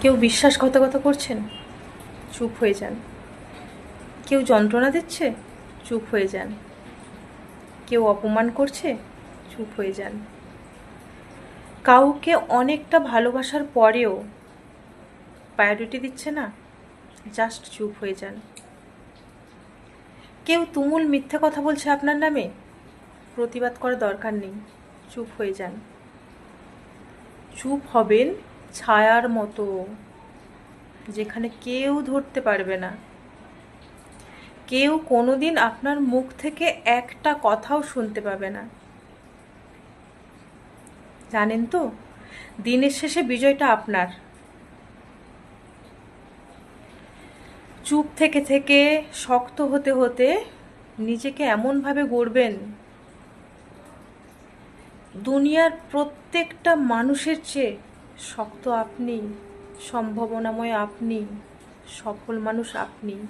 কেউ বিশ্বাসঘাতকতা করছেন, চুপ হয়ে যান। কেউ যন্ত্রণা দিচ্ছে, চুপ হয়ে যান। কেউ অপমান করছে, চুপ হয়ে যান। কাউকে অনেকটা ভালোবাসার পরেও প্রায়োরিটি দিচ্ছে না, জাস্ট চুপ হয়ে যান। কেউ তুমুল মিথ্যে কথা বলছে আপনার নামে, প্রতিবাদ করার দরকার নেই, চুপ হয়ে যান। চুপ হবেন ছায়ার মতো, যেখানে কেউ ধরতে পারবে না। কেউ কোনোদিন আপনার মুখ থেকে একটা কথাও শুনতে পাবে না। জানেন তো, দিনের শেষে বিজয়টা আপনার। চুপ থেকে থেকে শক্ত হতে হতে নিজেকে এমনভাবে গড়বেন, দুনিয়ার প্রত্যেকটা মানুষের চেয়ে শক্ত আপনি, সম্ভাবনাময় আপনি, সফল মানুষ আপনি।